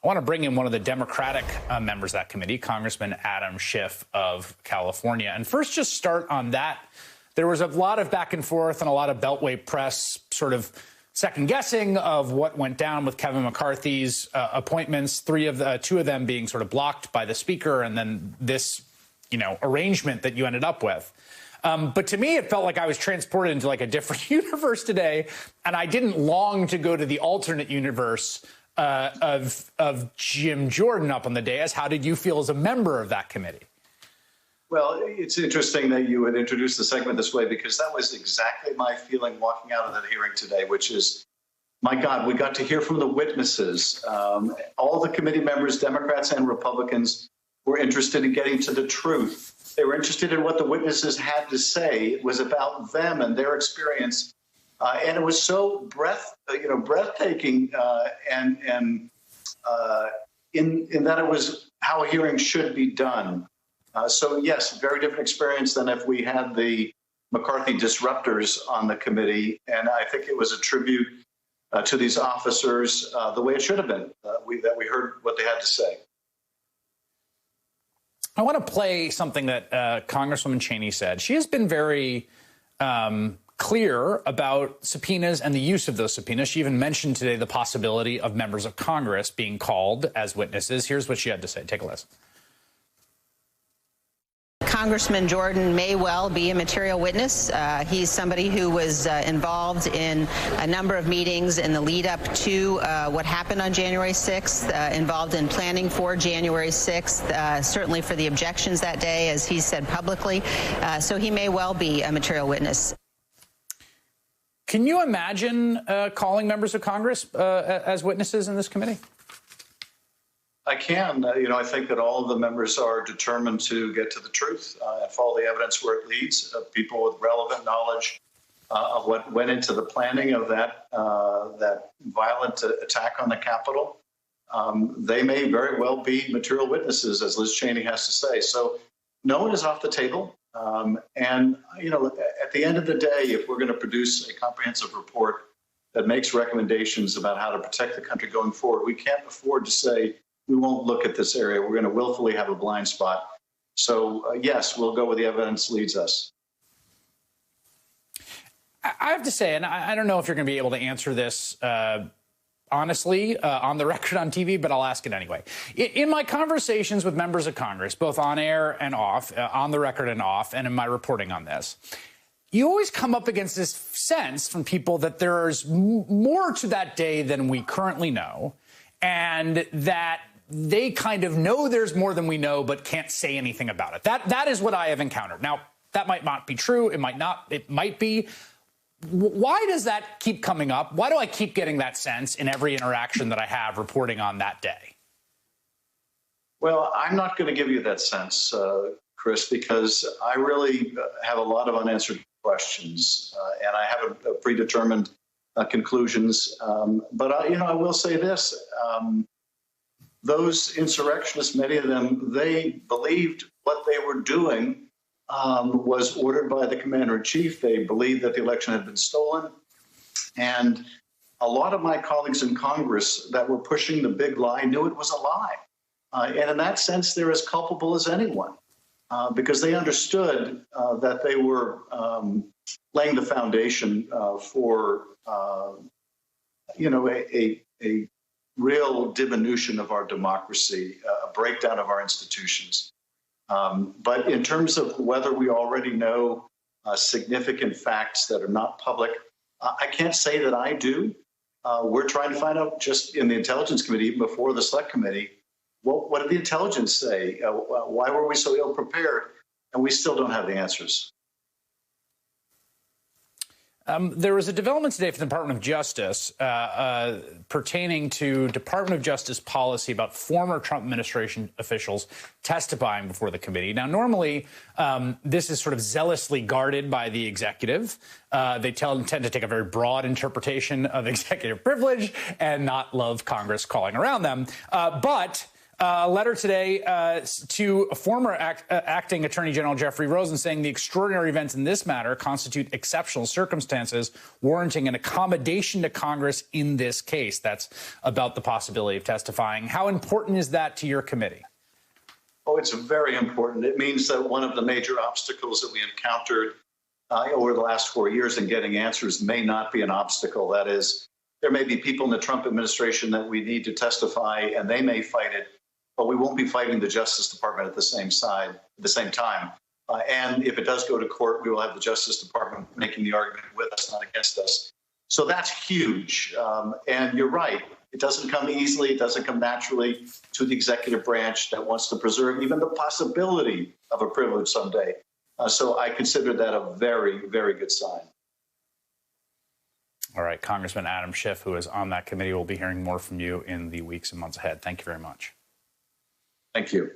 I want to bring in one of the Democratic members of that committee, Congressman Adam Schiff of California. And first, just start on that. There was a lot of back and forth and a lot of Beltway press sort of second guessing of what went down with Kevin McCarthy's appointments, two of them being sort of blocked by the speaker, and then this, arrangement that you ended up with. But to me, it felt like I was transported into like a different universe today, and I didn't long to go to the alternate universe of Jim Jordan up on the dais. How did you feel as a member of that committee? Well, it's interesting that you would introduce the segment this way, because that was exactly my feeling walking out of that hearing today, which is, my God, we got to hear from the witnesses. All the committee members, Democrats and Republicans, were interested in getting to the truth. They were interested in what the witnesses had to say. It was about them and their experience. And it was so breathtaking, and in that it was how a hearing should be done. So yes, very different experience than if we had the McCarthy disruptors on the committee. And I think it was a tribute to these officers the way it should have been. That we heard what they had to say. I want to play something that Congresswoman Cheney said. She has been very clear about subpoenas and the use of those subpoenas. She even mentioned today the possibility of members of Congress being called as witnesses. Here's what she had to say. Take a listen. Congressman Jordan may well be a material witness. He's somebody who was involved in a number of meetings in the lead up to what happened on January 6th, involved in planning for January 6th, certainly for the objections that day, as he said publicly. So he may well be a material witness. Can you imagine calling members of Congress as witnesses in this committee? I can. I think that all of the members are determined to get to the truth and follow the evidence where it leads. People with relevant knowledge of what went into the planning of that violent attack on the Capitol. They may very well be material witnesses, as Liz Cheney has to say. So no one is off the table. And at the end of the day, if we're going to produce a comprehensive report that makes recommendations about how to protect the country going forward, we can't afford to say, we won't look at this area. We're going to willfully have a blind spot. So, yes, we'll go where the evidence leads us. I have to say, and I don't know if you're going to be able to answer this honestly on the record on TV, but I'll ask it anyway. In my conversations with members of Congress, both on air and off, on the record and off, and in my reporting on this, you always come up against this sense from people that there's more to that day than we currently know, and that they kind of know there's more than we know, but can't say anything about it. That is what I have encountered. Now, that might not be true. It might not. It might be. Why does that keep coming up? Why do I keep getting that sense in every interaction that I have reporting on that day? Well, I'm not going to give you that sense, Chris, because I really have a lot of unanswered questions, and I have a predetermined conclusions. But I will say this. Those insurrectionists, many of them, they believed what they were doing was ordered by the commander-in-chief. They believed that the election had been stolen. And a lot of my colleagues in Congress that were pushing the big lie knew it was a lie. And in that sense, they're as culpable as anyone because they understood that they were laying the foundation for, a real diminution of our democracy, a breakdown of our institutions. But in terms of whether we already know significant facts that are not public, I can't say that I do. We're trying to find out just in the Intelligence Committee, even before the Select Committee, what did the intelligence say? Why were we so ill prepared? And we still don't have the answers. There was a development today from the Department of Justice pertaining to Department of Justice policy about former Trump administration officials testifying before the committee. Now, normally, this is sort of zealously guarded by the executive. They tend to take a very broad interpretation of executive privilege and not love Congress calling around them. But A letter today to former acting Attorney General Jeffrey Rosen saying the extraordinary events in this matter constitute exceptional circumstances warranting an accommodation to Congress in this case. That's about the possibility of testifying. How important is that to your committee? Oh, it's very important. It means that one of the major obstacles that we encountered over the last 4 years in getting answers may not be an obstacle. That is, there may be people in the Trump administration that we need to testify, and they may fight it, but we won't be fighting the Justice Department at the same time. And if it does go to court, we will have the Justice Department making the argument with us, not against us. So that's huge. And you're right. It doesn't come easily. It doesn't come naturally to the executive branch that wants to preserve even the possibility of a privilege someday. So I consider that a very, very good sign. All right. Congressman Adam Schiff, who is on that committee, will be hearing more from you in the weeks and months ahead. Thank you very much. Thank you.